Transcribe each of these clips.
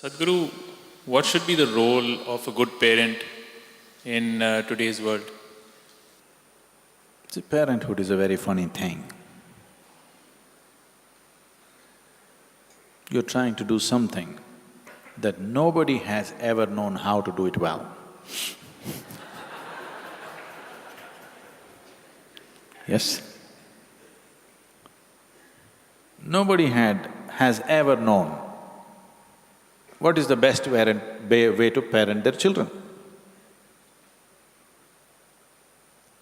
Sadhguru, what should be the role of a good parent in today's world? See, parenthood is a very funny thing. You're trying to do something that nobody has ever known how to do it well. Yes? Nobody has ever known what is the best way to parent their children.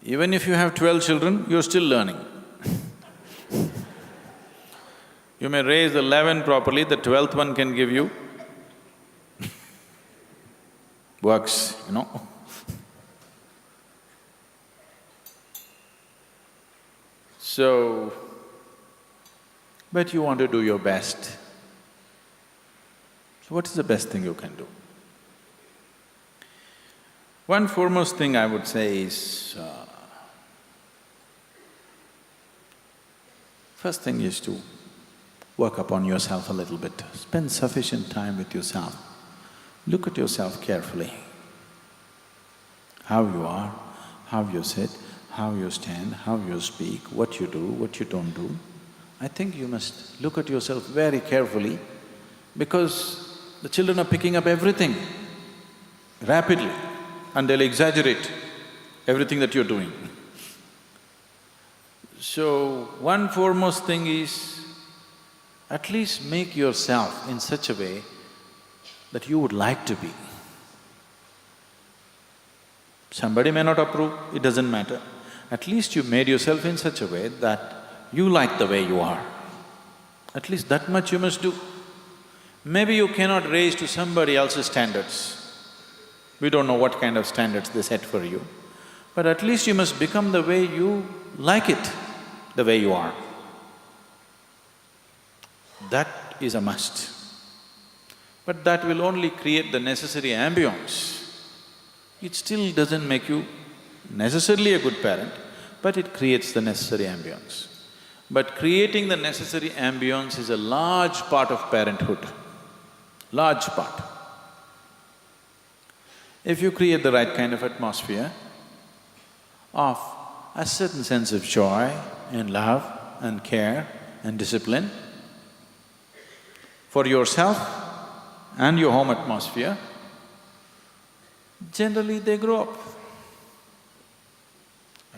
Even if you have 12 children, you're still learning. You may raise 11 properly, the 12th one can give you works, you know. So, but you want to do your best. So what is the best thing you can do? One foremost thing I would say is, first thing is to work upon yourself a little bit. Spend sufficient time with yourself. Look at yourself carefully. How you are, how you sit, how you stand, how you speak, what you do, what you don't do. I think you must look at yourself very carefully because the children are picking up everything rapidly and they'll exaggerate everything that you're doing. So, one foremost thing is, at least make yourself in such a way that you would like to be. Somebody may not approve, it doesn't matter. At least you made yourself in such a way that you like the way you are. At least that much you must do. Maybe you cannot raise to somebody else's standards. We don't know what kind of standards they set for you, but at least you must become the way you like it, the way you are. That is a must. But that will only create the necessary ambience. It still doesn't make you necessarily a good parent, but it creates the necessary ambience. But creating the necessary ambience is a large part of parenthood, large part. If you create the right kind of atmosphere of a certain sense of joy and love and care and discipline for yourself and your home atmosphere, generally they grow up.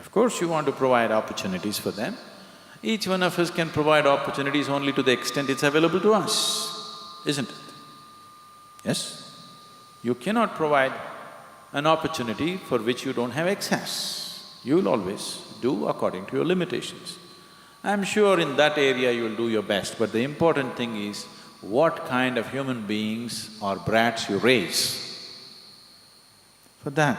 Of course, you want to provide opportunities for them. Each one of us can provide opportunities only to the extent it's available to us, isn't it? Yes? You cannot provide an opportunity for which you don't have access. You'll always do according to your limitations. I'm sure in that area you'll do your best, but the important thing is what kind of human beings or brats you raise. For that,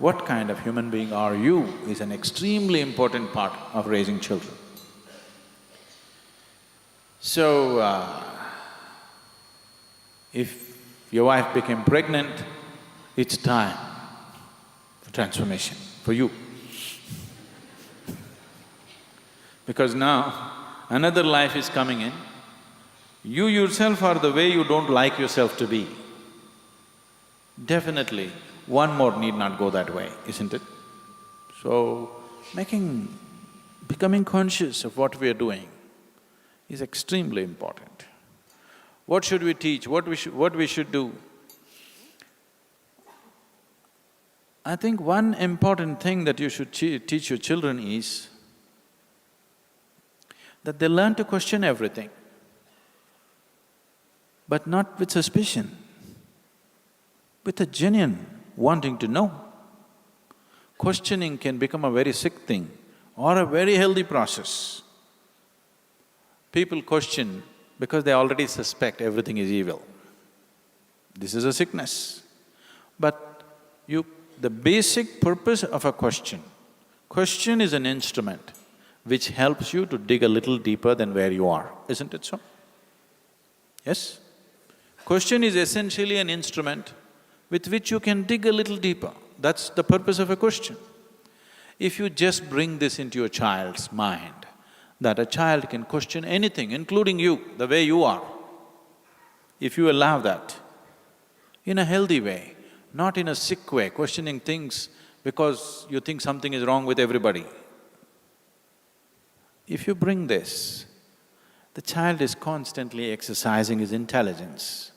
what kind of human being are you is an extremely important part of raising children. So, if your wife became pregnant, it's time for transformation for you. Because now, another life is coming in. You yourself are the way you don't like yourself to be. Definitely, one more need not go that way, isn't it? So, becoming conscious of what we are doing is extremely important. What should we teach? What we should do? I think one important thing that you should teach your children is that they learn to question everything, but not with suspicion, with a genuine wanting to know. Questioning can become a very sick thing or a very healthy process. People question because they already suspect everything is evil. This is a sickness. But the basic purpose of a question is an instrument which helps you to dig a little deeper than where you are, isn't it so? Yes? Question is essentially an instrument with which you can dig a little deeper. That's the purpose of a question. If you just bring this into your child's mind, that a child can question anything, including you, the way you are, if you allow that, in a healthy way, not in a sick way, questioning things because you think something is wrong with everybody. If you bring this, the child is constantly exercising his intelligence.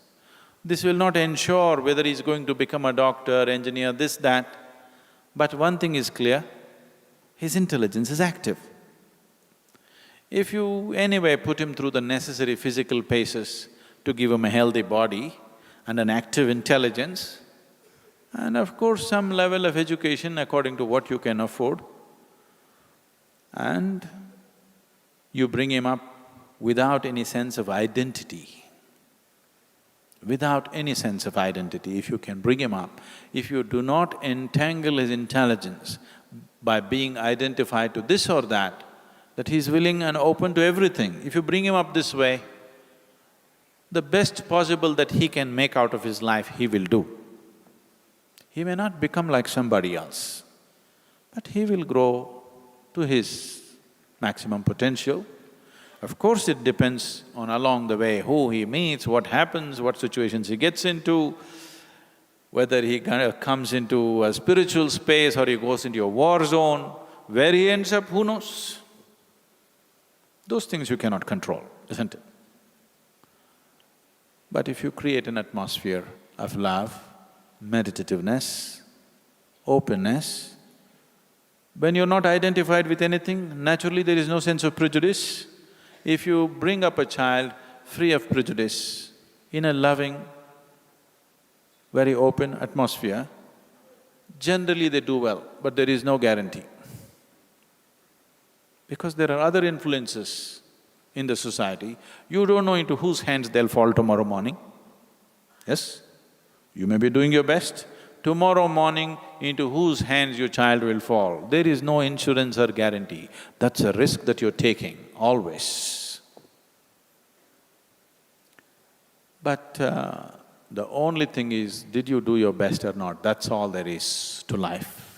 This will not ensure whether he's going to become a doctor, engineer, this, that, but one thing is clear, his intelligence is active. If you anyway put him through the necessary physical paces to give him a healthy body and an active intelligence, and of course some level of education according to what you can afford, and you bring him up without any sense of identity. Without any sense of identity, if you can bring him up, if you do not entangle his intelligence by being identified to this or that he's willing and open to everything, if you bring him up this way, the best possible that he can make out of his life, he will do. He may not become like somebody else, but he will grow to his maximum potential. Of course, it depends on along the way who he meets, what happens, what situations he gets into, whether he kind of comes into a spiritual space or he goes into a war zone, where he ends up, who knows? Those things you cannot control, isn't it? But if you create an atmosphere of love, meditativeness, openness, when you're not identified with anything, naturally there is no sense of prejudice. If you bring up a child free of prejudice, in a loving, very open atmosphere, generally they do well, but there is no guarantee. Because there are other influences in the society, you don't know into whose hands they'll fall tomorrow morning. Yes? You may be doing your best, tomorrow morning into whose hands your child will fall. There is no insurance or guarantee. That's a risk that you're taking, always. But the only thing is, did you do your best or not? That's all there is to life.